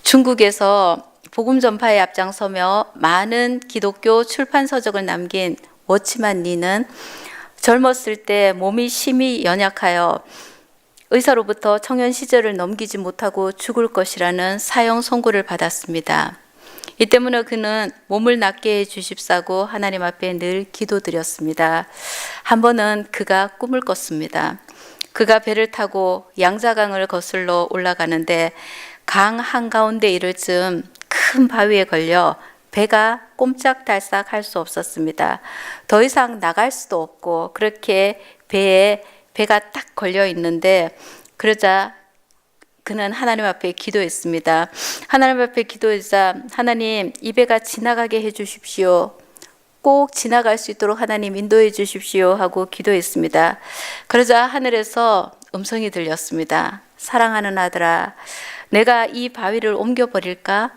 중국에서 복음 전파에 앞장서며 많은 기독교 출판 서적을 남긴 워치만 리는 젊었을 때 몸이 심히 연약하여 의사로부터 청년 시절을 넘기지 못하고 죽을 것이라는 사형 선고를 받았습니다. 이 때문에 그는 몸을 낫게 해 주십사고 하나님 앞에 늘 기도드렸습니다. 한 번은 그가 꿈을 꿨습니다. 그가 배를 타고 양자강을 거슬러 올라가는데 강 한가운데 이를 즈음 큰 바위에 걸려 배가 꼼짝달싹 할 수 없었습니다. 더 이상 나갈 수도 없고 그렇게 배가 딱 걸려 있는데, 그러자 그는 하나님 앞에 기도했습니다. 하나님 앞에 기도하자 하나님, 이 배가 지나가게 해 주십시오. 꼭 지나갈 수 있도록 하나님 인도해 주십시오 하고 기도했습니다. 그러자 하늘에서 음성이 들렸습니다. 사랑하는 아들아, 내가 이 바위를 옮겨버릴까?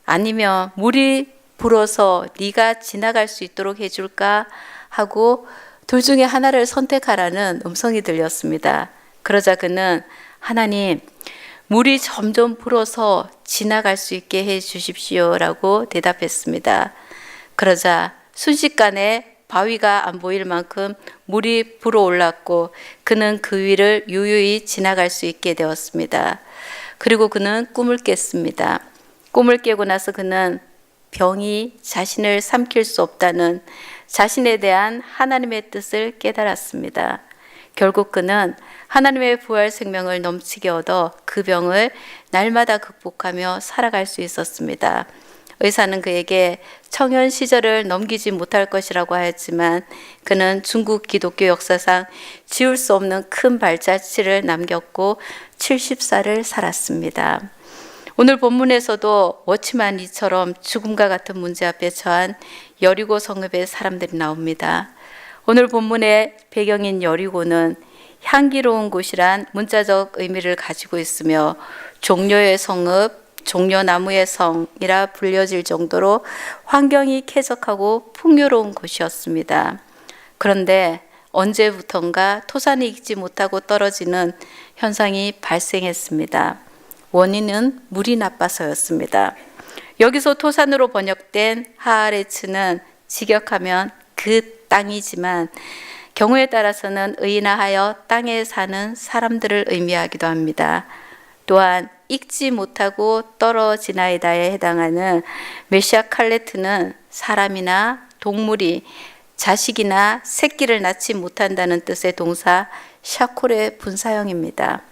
아니면 물이 불어서 네가 지나갈 수 있도록 해줄까? 하고 둘 중에 하나를 선택하라는 음성이 들렸습니다. 그러자 그는 하나님, 물이 점점 불어서 지나갈 수 있게 해 주십시오 라고 대답했습니다. 그러자 순식간에 바위가 안 보일 만큼 물이 불어올랐고 그는 그 위를 유유히 지나갈 수 있게 되었습니다. 그리고 그는 꿈을 깼습니다. 꿈을 깨고 나서 그는 병이 자신을 삼킬 수 없다는 자신에 대한 하나님의 뜻을 깨달았습니다. 결국 그는 하나님의 부활 생명을 넘치게 얻어 그 병을 날마다 극복하며 살아갈 수 있었습니다. 의사는 그에게 청년 시절을 넘기지 못할 것이라고 하였지만 그는 중국 기독교 역사상 지울 수 없는 큰 발자취를 남겼고 70살을 살았습니다. 오늘 본문에서도 워치만 리처럼 죽음과 같은 문제 앞에 처한 여리고 성읍의 사람들이 나옵니다. 오늘 본문의 배경인 여리고는 향기로운 곳이란 문자적 의미를 가지고 있으며 종려의 성읍, 종려나무의 성이라 불려질 정도로 환경이 쾌적하고 풍요로운 곳이었습니다. 그런데 언제부턴가 토산이 익지 못하고 떨어지는 현상이 발생했습니다. 원인은 물이 나빠서였습니다. 여기서 토산으로 번역된 하아레츠는 직역하면 그 땅이지만 경우에 따라서는 의인하여 땅에 사는 사람들을 의미하기도 합니다. 또한 익지 못하고 떨어지나이다에 해당하는 메시아 칼레트는 사람이나 동물이 자식이나 새끼를 낳지 못한다는 뜻의 동사 샤콜의 분사형입니다.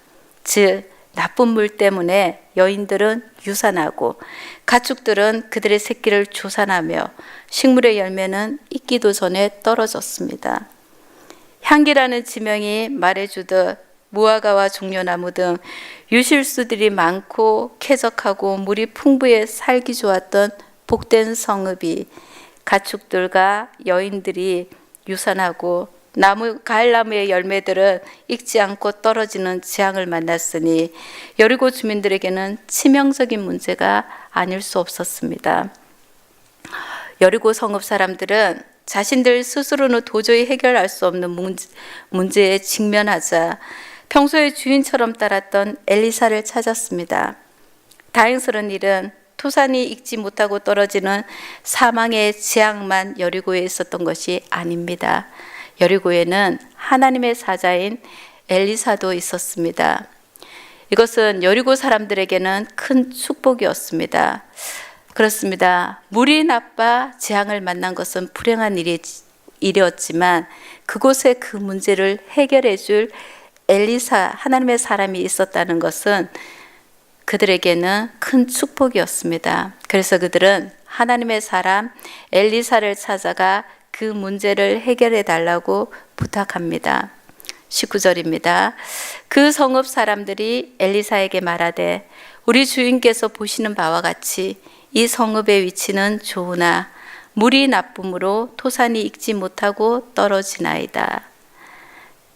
즉 나쁜 물 때문에 여인들은 유산하고 가축들은 그들의 새끼를 조산하며 식물의 열매는 익기도 전에 떨어졌습니다. 향기라는 지명이 말해주듯 무화과와 종려나무 등 유실수들이 많고 쾌적하고 물이 풍부해 살기 좋았던 복된 성읍이 가축들과 여인들이 유산하고 가을나무의 열매들은 익지 않고 떨어지는 재앙을 만났으니 여리고 주민들에게는 치명적인 문제가 아닐 수 없었습니다. 여리고 성읍 사람들은 자신들 스스로는 도저히 해결할 수 없는 문제에 직면하자 평소에 주인처럼 따랐던 엘리사를 찾았습니다. 다행스러운 일은 토산이 익지 못하고 떨어지는 사망의 재앙만 여리고에 있었던 것이 아닙니다. 여리고에는 하나님의 사자인 엘리사도 있었습니다. 이것은 여리고 사람들에게는 큰 축복이었습니다. 그렇습니다. 물이 나빠 재앙을 만난 것은 불행한 일이었지만 그곳에 그 문제를 해결해 줄 엘리사, 하나님의 사람이 있었다는 것은 그들에게는 큰 축복이었습니다. 그래서 그들은 하나님의 사람 엘리사를 찾아가 그 문제를 해결해 달라고 부탁합니다. 19절입니다. 그 성읍 사람들이 엘리사에게 말하되 우리 주인께서 보시는 바와 같이 이 성읍의 위치는 좋으나 물이 나쁨으로 토산이 익지 못하고 떨어지나이다.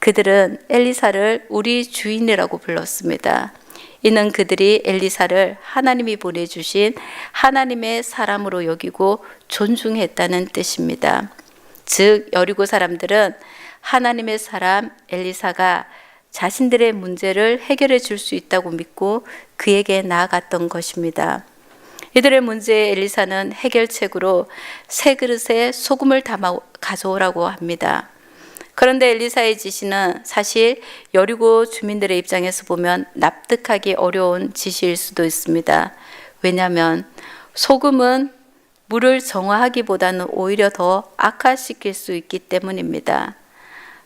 그들은 엘리사를 우리 주인이라고 불렀습니다. 이는 그들이 엘리사를 하나님이 보내주신 하나님의 사람으로 여기고 존중했다는 뜻입니다. 즉 여리고 사람들은 하나님의 사람 엘리사가 자신들의 문제를 해결해 줄 수 있다고 믿고 그에게 나아갔던 것입니다. 이들의 문제에 엘리사는 해결책으로 새 그릇에 소금을 담아 가져오라고 합니다. 그런데 엘리사의 지시는 사실 여리고 주민들의 입장에서 보면 납득하기 어려운 지시일 수도 있습니다. 왜냐하면 소금은 물을 정화하기보다는 오히려 더 악화시킬 수 있기 때문입니다.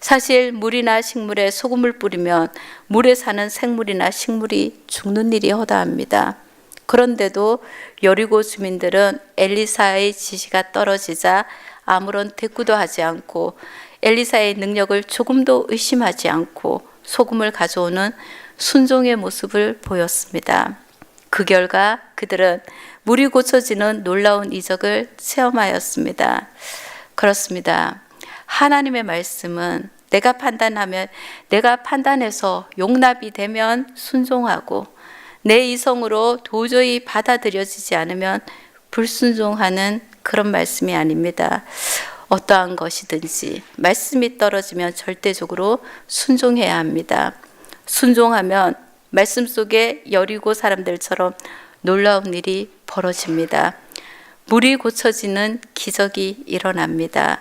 사실 물이나 식물에 소금을 뿌리면 물에 사는 생물이나 식물이 죽는 일이 허다합니다. 그런데도 여리고 주민들은 엘리사의 지시가 떨어지자 아무런 대꾸도 하지 않고 엘리사의 능력을 조금도 의심하지 않고 소금을 가져오는 순종의 모습을 보였습니다. 그 결과 그들은 물이 고쳐지는 놀라운 이적을 체험하였습니다. 그렇습니다. 하나님의 말씀은 내가 판단해서 용납이 되면 순종하고 내 이성으로 도저히 받아들여지지 않으면 불순종하는 그런 말씀이 아닙니다. 어떠한 것이든지 말씀이 떨어지면 절대적으로 순종해야 합니다. 순종하면 말씀 속에 여리고 사람들처럼 놀라운 일이 벌어집니다. 물이 고쳐지는 기적이 일어납니다.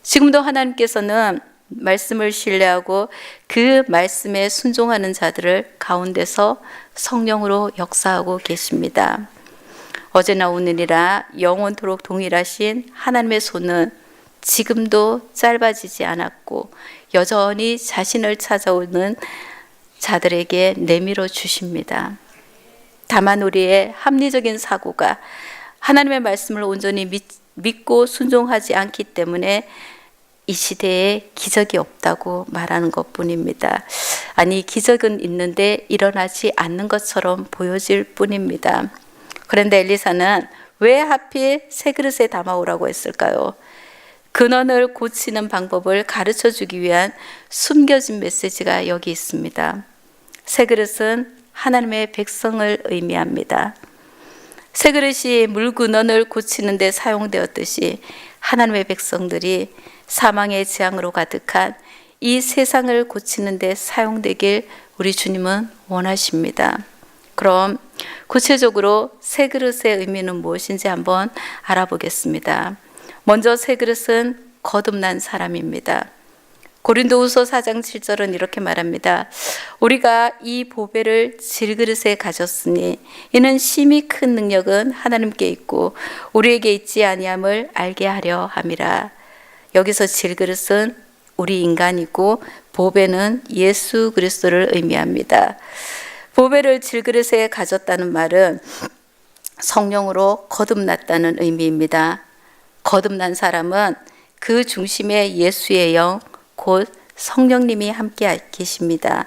지금도 하나님께서는 말씀을 신뢰하고 그 말씀에 순종하는 자들을 가운데서 성령으로 역사하고 계십니다. 어제나 오늘이라 영원토록 동일하신 하나님의 손은 지금도 짧아지지 않았고 여전히 자신을 찾아오는 자들에게 내밀어 주십니다. 다만 우리의 합리적인 사고가 하나님의 말씀을 온전히 믿고 순종하지 않기 때문에 이 시대에 기적이 없다고 말하는 것뿐입니다. 아니, 기적은 있는데 일어나지 않는 것처럼 보여질 뿐입니다. 그런데 엘리사는 왜 하필 새 그릇에 담아오라고 했을까요? 근원을 고치는 방법을 가르쳐 주기 위한 숨겨진 메시지가 여기 있습니다. 새 그릇은 하나님의 백성을 의미합니다. 새 그릇이 물 근원을 고치는 데 사용되었듯이 하나님의 백성들이 사망의 재앙으로 가득한 이 세상을 고치는 데 사용되길 우리 주님은 원하십니다. 그럼 구체적으로 새 그릇의 의미는 무엇인지 한번 알아보겠습니다. 먼저 새 그릇은 거듭난 사람입니다. 고린도후서 4장 7절은 이렇게 말합니다. 우리가 이 보배를 질그릇에 가졌으니 이는 심히 큰 능력은 하나님께 있고 우리에게 있지 아니함을 알게 하려 함이라. 여기서 질그릇은 우리 인간이고 보배는 예수 그리스도를 의미합니다. 보배를 질그릇에 가졌다는 말은 성령으로 거듭났다는 의미입니다. 거듭난 사람은 그 중심에 예수의 영, 곧 성령님이 함께 계십니다.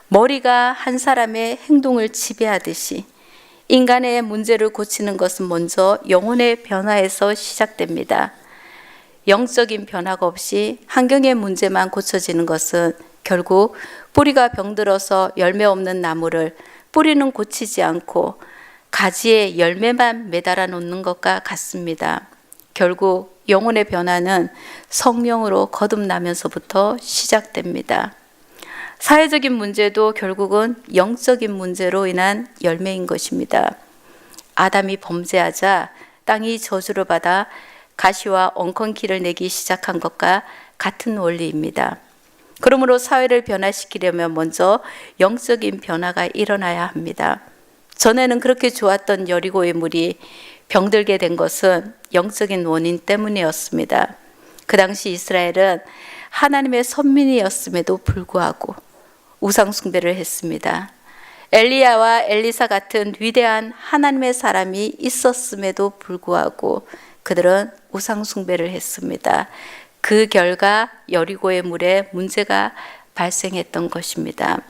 머리가 한 사람의 행동을 지배하듯이 인간의 문제를 고치는 것은 먼저 영혼의 변화에서 시작됩니다. 영적인 변화가 없이 환경의 문제만 고쳐지는 것은 결국 뿌리가 병들어서 열매 없는 나무를 뿌리는 고치지 않고 가지에 열매만 매달아 놓는 것과 같습니다. 결국 영혼의 변화는 성령으로 거듭나면서부터 시작됩니다. 사회적인 문제도 결국은 영적인 문제로 인한 열매인 것입니다. 아담이 범죄하자 땅이 저주를 받아 가시와 엉겅퀴를 내기 시작한 것과 같은 원리입니다. 그러므로 사회를 변화시키려면 먼저 영적인 변화가 일어나야 합니다. 전에는 그렇게 좋았던 여리고의 물이 병들게 된 것은 영적인 원인 때문이었습니다. 그 당시 이스라엘은 하나님의 선민이었음에도 불구하고 우상 숭배를 했습니다. 엘리야와 엘리사 같은 위대한 하나님의 사람이 있었음에도 불구하고 그들은 우상 숭배를 했습니다. 그 결과 여리고의 물에 문제가 발생했던 것입니다.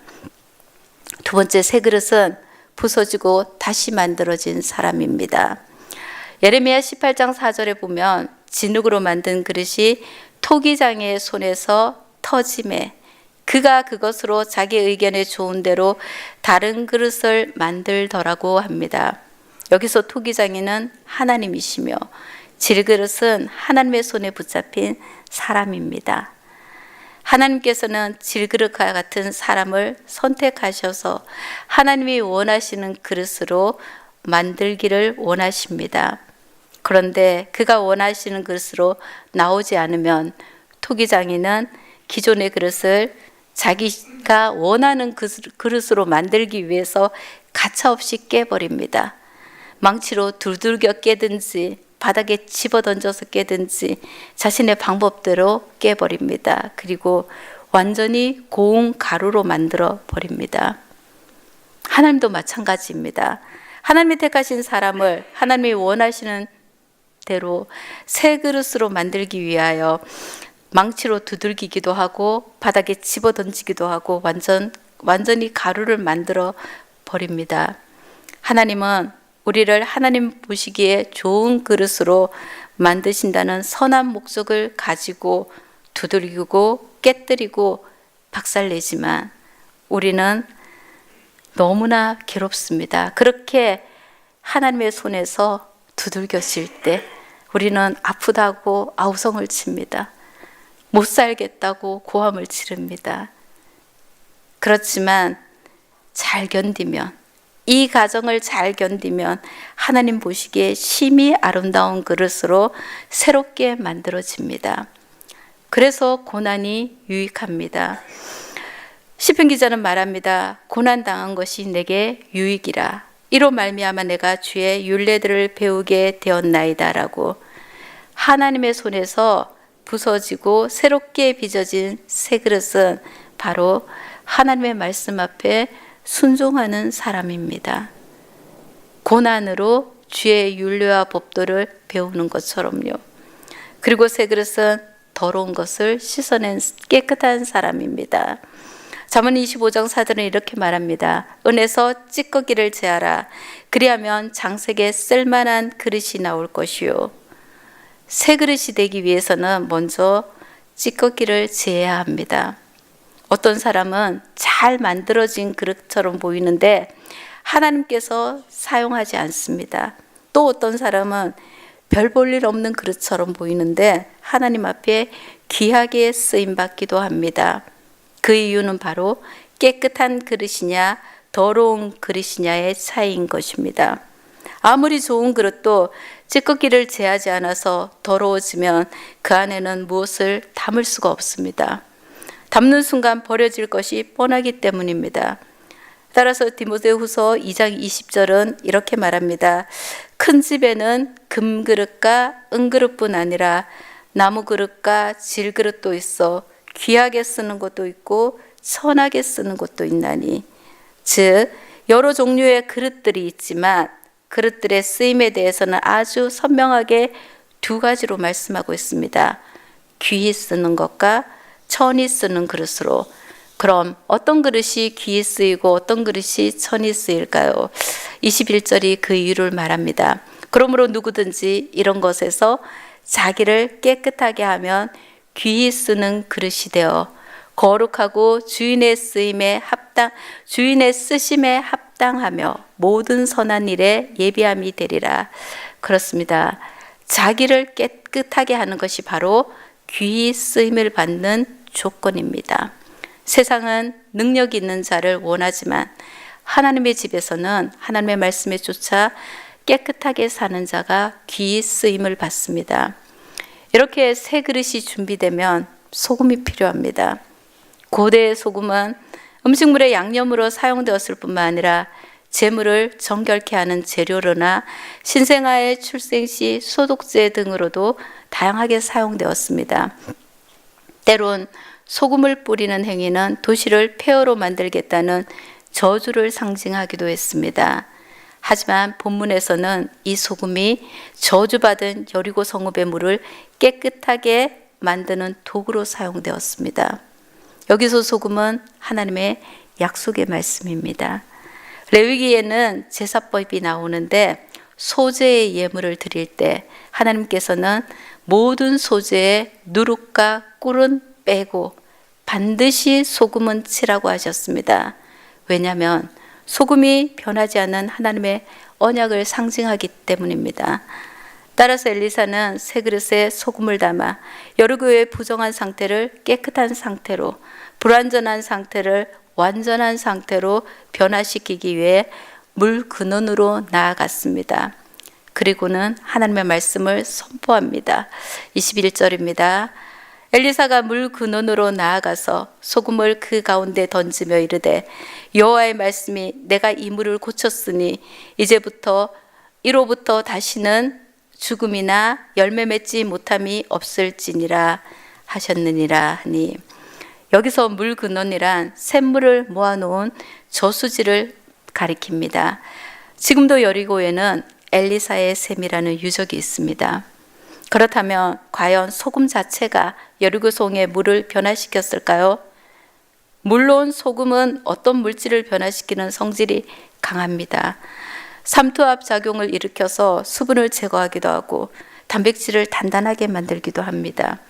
두 번째, 새 그릇은 부서지고 다시 만들어진 사람입니다. 예레미야 18장 4절에 보면 진흙으로 만든 그릇이 토기장의 손에서 터짐에 그가 그것으로 자기 의견에 좋은 대로 다른 그릇을 만들더라고 합니다. 여기서 토기장이는 하나님이시며 질그릇은 하나님의 손에 붙잡힌 사람입니다. 하나님께서는 질그릇과 같은 사람을 선택하셔서 하나님이 원하시는 그릇으로 만들기를 원하십니다. 그런데 그가 원하시는 그릇으로 나오지 않으면 토기장인은 기존의 그릇을 자기가 원하는 그릇으로 만들기 위해서 가차없이 깨버립니다. 망치로 두들겨 깨든지 바닥에 집어던져서 깨든지 자신의 방법대로 깨버립니다. 그리고 완전히 고운 가루로 만들어 버립니다. 하나님도 마찬가지입니다. 하나님이 택하신 사람을 하나님이 원하시는 대로 새 그릇으로 만들기 위하여 망치로 두들기기도 하고 바닥에 집어던지기도 하고 완전히 가루를 만들어 버립니다. 하나님은 우리를 하나님 보시기에 좋은 그릇으로 만드신다는 선한 목적을 가지고 두들기고 깨뜨리고 박살내지만 우리는 너무나 괴롭습니다. 그렇게 하나님의 손에서 두들겨질 때 우리는 아프다고 아우성을 칩니다. 못 살겠다고 고함을 지릅니다. 그렇지만 잘 견디면, 이 과정을 잘 견디면 하나님 보시기에 심히 아름다운 그릇으로 새롭게 만들어집니다. 그래서 고난이 유익합니다. 시편 기자는 말합니다. 고난 당한 것이 내게 유익이라. 이로 말미암아 내가 주의 율례들을 배우게 되었나이다라고. 하나님의 손에서 부서지고 새롭게 빚어진 새 그릇은 바로 하나님의 말씀 앞에 순종하는 사람입니다. 고난으로 주의 율례와 법도를 배우는 것처럼요. 그리고 새 그릇은 더러운 것을 씻어낸 깨끗한 사람입니다. 잠언 25장 4절은 이렇게 말합니다. 은에서 찌꺼기를 제하라. 그리하면 장색에 쓸만한 그릇이 나올 것이요. 새 그릇이 되기 위해서는 먼저 찌꺼기를 제해야 합니다. 어떤 사람은 잘 만들어진 그릇처럼 보이는데 하나님께서 사용하지 않습니다. 또 어떤 사람은 별 볼 일 없는 그릇처럼 보이는데 하나님 앞에 귀하게 쓰임받기도 합니다. 그 이유는 바로 깨끗한 그릇이냐 더러운 그릇이냐의 차이인 것입니다. 아무리 좋은 그릇도 찌꺼기를 제하지 않아서 더러워지면 그 안에는 무엇을 담을 수가 없습니다. 담는 순간 버려질 것이 뻔하기 때문입니다. 따라서 디모데후서 2장 20절은 이렇게 말합니다. 큰 집에는 금그릇과 은그릇뿐 아니라 나무그릇과 질그릇도 있어 귀하게 쓰는 것도 있고 선하게 쓰는 것도 있나니. 즉 여러 종류의 그릇들이 있지만 그릇들의 쓰임에 대해서는 아주 선명하게 두 가지로 말씀하고 있습니다. 귀히 쓰는 것과 천히 쓰는 그릇으로. 그럼 어떤 그릇이 귀히 쓰이고 어떤 그릇이 천히 쓰일까요? 21절이 그 이유를 말합니다. 그러므로 누구든지 이런 것에서 자기를 깨끗하게 하면 귀히 쓰는 그릇이 되어 거룩하고 주인의 쓰심에 합당하며 모든 선한 일에 예비함이 되리라. 그렇습니다. 자기를 깨끗하게 하는 것이 바로 귀히 쓰임을 받는 조건입니다. 세상은 능력 있는 자를 원하지만 하나님의 집에서는 하나님의 말씀에 쫓아 깨끗하게 사는 자가 귀히 쓰임을 받습니다. 이렇게 새 그릇이 준비되면 소금이 필요합니다. 고대의 소금은 음식물의 양념으로 사용되었을 뿐만 아니라 재물을 정결케 하는 재료로나 신생아의 출생 시 소독제 등으로도 다양하게 사용되었습니다. 때론 소금을 뿌리는 행위는 도시를 폐허로 만들겠다는 저주를 상징하기도 했습니다. 하지만 본문에서는 이 소금이 저주받은 여리고 성읍의 물을 깨끗하게 만드는 도구로 사용되었습니다. 여기서 소금은 하나님의 약속의 말씀입니다. 레위기에는 제사법이 나오는데 소제의 예물을 드릴 때 하나님께서는 모든 소제의 누룩과 꿀은 빼고 반드시 소금은 치라고 하셨습니다. 왜냐하면 소금이 변하지 않는 하나님의 언약을 상징하기 때문입니다. 따라서 엘리사는 새 그릇에 소금을 담아 여리고의 부정한 상태를 깨끗한 상태로, 불완전한 상태를 완전한 상태로 변화시키기 위해 물 근원으로 나아갔습니다. 그리고는 하나님의 말씀을 선포합니다. 21절입니다. 엘리사가 물 근원으로 나아가서 소금을 그 가운데 던지며 이르되 여호와의 말씀이 내가 이 물을 고쳤으니 이로부터 다시는 죽음이나 열매 맺지 못함이 없을지니라 하셨느니라 하니, 여기서 물 근원이란 샘물을 모아놓은 저수지를 가리킵니다. 지금도 여리고에는 엘리사의 샘이라는 유적이 있습니다. 그렇다면 과연 소금 자체가 여리고성의 물을 변화시켰을까요? 물론 소금은 어떤 물질을 변화시키는 성질이 강합니다. 삼투압 작용을 일으켜서 수분을 제거하기도 하고 단백질을 단단하게 만들기도 합니다.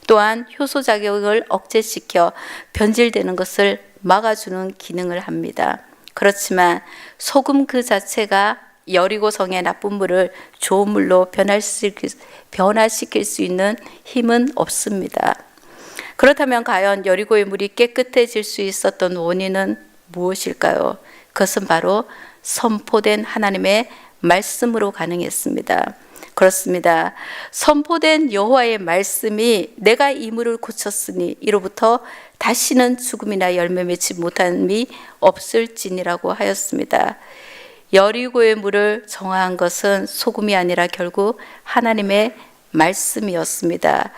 또한 효소 작용을 억제시켜 변질되는 것을 막아주는 기능을 합니다. 그렇지만 소금 그 자체가 여리고성의 나쁜 물을 좋은 물로 변화시킬 수 있는 힘은 없습니다. 그렇다면 과연 여리고의 물이 깨끗해질 수 있었던 원인은 무엇일까요? 그것은 바로 선포된 하나님의 말씀으로 가능했습니다. 그렇습니다. 선포된 여호와의 말씀이 내가 이 물을 고쳤으니 이로부터 다시는 죽음이나 열매 맺지 못함이 없을지니라고 하였습니다. 여리고의 물을 정화한 것은 소금이 아니라 결국 하나님의 말씀이었습니다.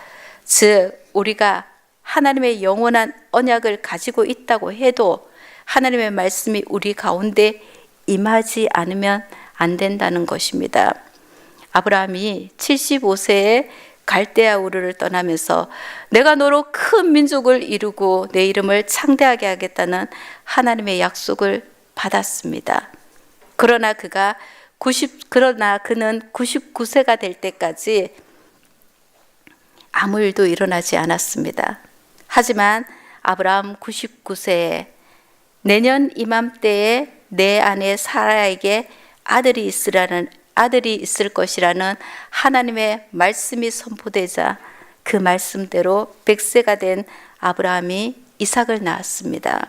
즉 우리가 하나님의 영원한 언약을 가지고 있다고 해도 하나님의 말씀이 우리 가운데 임하지 않으면 안 된다는 것입니다. 아브라함이 75세에 갈대아 우르를 떠나면서 내가 너로 큰 민족을 이루고 내 이름을 창대하게 하겠다는 하나님의 약속을 받았습니다. 그러나 그는 99세가 될 때까지 아무 일도 일어나지 않았습니다. 하지만 아브라함 99세에 내년 이맘때에 내 아내 사라에게 아들이 있을 것이라는 하나님의 말씀이 선포되자 그 말씀대로 100세가 된 아브라함이 이삭을 낳았습니다.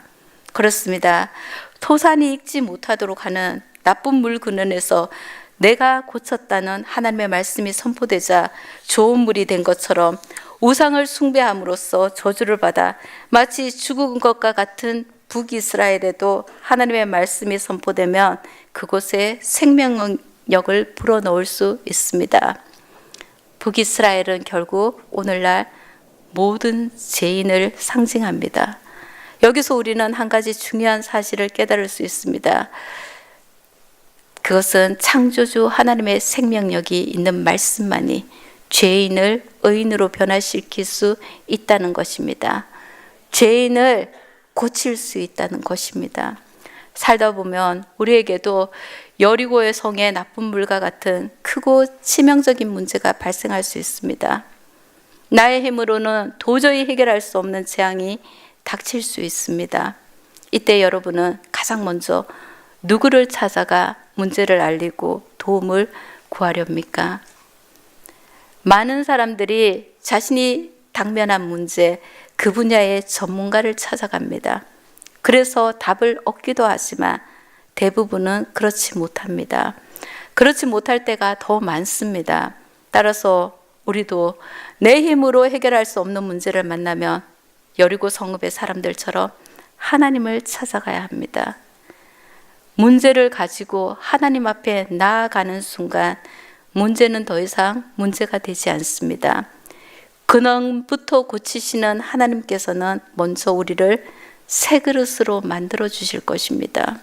그렇습니다. 토산이 익지 못하도록 하는 나쁜 물 근원에서 내가 고쳤다는 하나님의 말씀이 선포되자 좋은 물이 된 것처럼 우상을 숭배함으로써 저주를 받아 마치 죽은 것과 같은 북이스라엘에도 하나님의 말씀이 선포되면 그곳에 생명력을 불어넣을 수 있습니다. 북이스라엘은 결국 오늘날 모든 죄인을 상징합니다. 여기서 우리는 한 가지 중요한 사실을 깨달을 수 있습니다. 그것은 창조주 하나님의 생명력이 있는 말씀만이 죄인을 의인으로 변화시킬 수 있다는 것입니다. 죄인을 고칠 수 있다는 것입니다. 살다 보면 우리에게도 여리고의 성의 나쁜 물과 같은 크고 치명적인 문제가 발생할 수 있습니다. 나의 힘으로는 도저히 해결할 수 없는 재앙이 닥칠 수 있습니다. 이때 여러분은 가장 먼저 누구를 찾아가 문제를 알리고 도움을 구하렵니까? 많은 사람들이 자신이 당면한 문제, 그 분야의 전문가를 찾아갑니다. 그래서 답을 얻기도 하지만 대부분은 그렇지 못합니다. 그렇지 못할 때가 더 많습니다. 따라서 우리도 내 힘으로 해결할 수 없는 문제를 만나면 여리고 성읍의 사람들처럼 하나님을 찾아가야 합니다. 문제를 가지고 하나님 앞에 나아가는 순간 문제는 더 이상 문제가 되지 않습니다. 근원부터 고치시는 하나님께서는 먼저 우리를 새 그릇으로 만들어 주실 것입니다.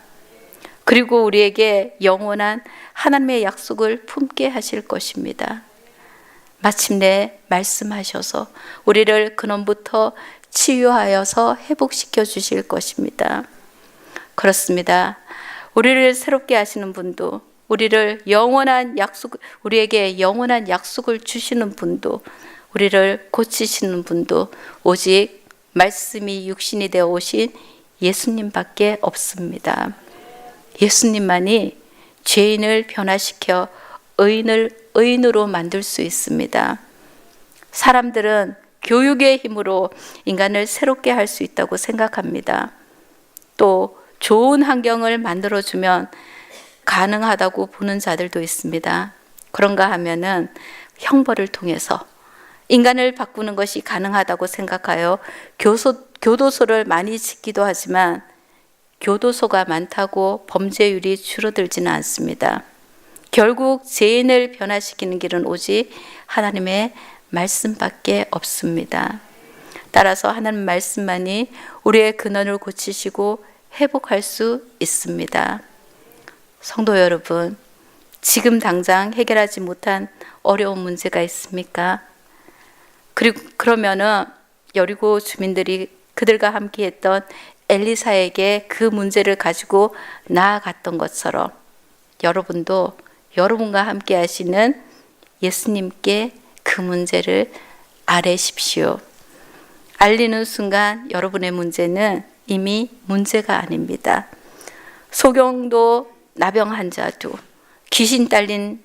그리고 우리에게 영원한 하나님의 약속을 품게 하실 것입니다. 마침내 말씀하셔서 우리를 근원부터 치유하여서 회복시켜 주실 것입니다. 그렇습니다. 우리를 새롭게 하시는 분도, 우리에게 영원한 약속을 주시는 분도, 우리를 고치시는 분도 오직 말씀이 육신이 되어 오신 예수님밖에 없습니다. 예수님만이 죄인을 변화시켜 의인을 의인으로 만들 수 있습니다. 사람들은 교육의 힘으로 인간을 새롭게 할 수 있다고 생각합니다. 또 좋은 환경을 만들어주면 가능하다고 보는 자들도 있습니다. 그런가 하면은 형벌을 통해서 인간을 바꾸는 것이 가능하다고 생각하여 교도소를 많이 짓기도 하지만 교도소가 많다고 범죄율이 줄어들지는 않습니다. 결국 죄인을 변화시키는 길은 오직 하나님의 말씀밖에 없습니다. 따라서 하나님 말씀만이 우리의 근원을 고치시고 회복할 수 있습니다. 성도 여러분, 지금 당장 해결하지 못한 어려운 문제가 있습니까? 그러면은 여리고 주민들이 그들과 함께 했던 엘리사에게 그 문제를 가지고 나아갔던 것처럼 여러분도 여러분과 함께 하시는 예수님께 그 문제를 아뢰십시오. 알리는 순간 여러분의 문제는 이미 문제가 아닙니다. 소경도 나병 환자도 귀신 들린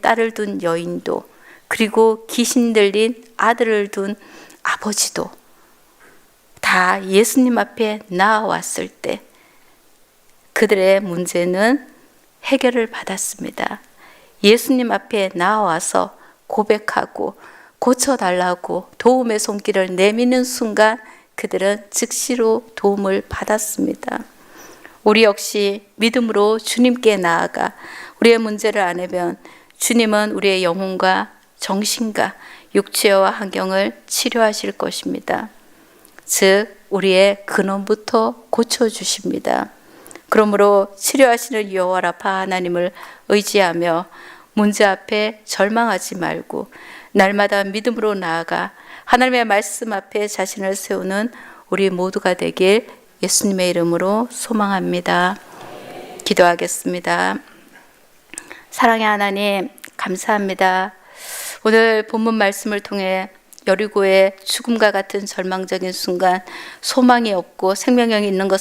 딸을 둔 여인도 그리고 귀신 들린 아들을 둔 아버지도 다 예수님 앞에 나아왔을 때 그들의 문제는 해결을 받았습니다. 예수님 앞에 나아와서 고백하고 고쳐달라고 도움의 손길을 내미는 순간 그들은 즉시로 도움을 받았습니다. 우리 역시 믿음으로 주님께 나아가 우리의 문제를 아내면 주님은 우리의 영혼과 정신과 육체와 환경을 치료하실 것입니다. 즉 우리의 근원부터 고쳐주십니다. 그러므로 치료하시는 여호와 라파 하나님을 의지하며 문제 앞에 절망하지 말고 날마다 믿음으로 나아가 하나님의 말씀 앞에 자신을 세우는 우리 모두가 되길 예수님의 이름으로 소망합니다. 기도하겠습니다. 사랑의 하나님, 감사합니다. 오늘 본문 말씀을 통해 여리고의 죽음과 같은 절망적인 순간 소망이 없고 생명력이 있는 것을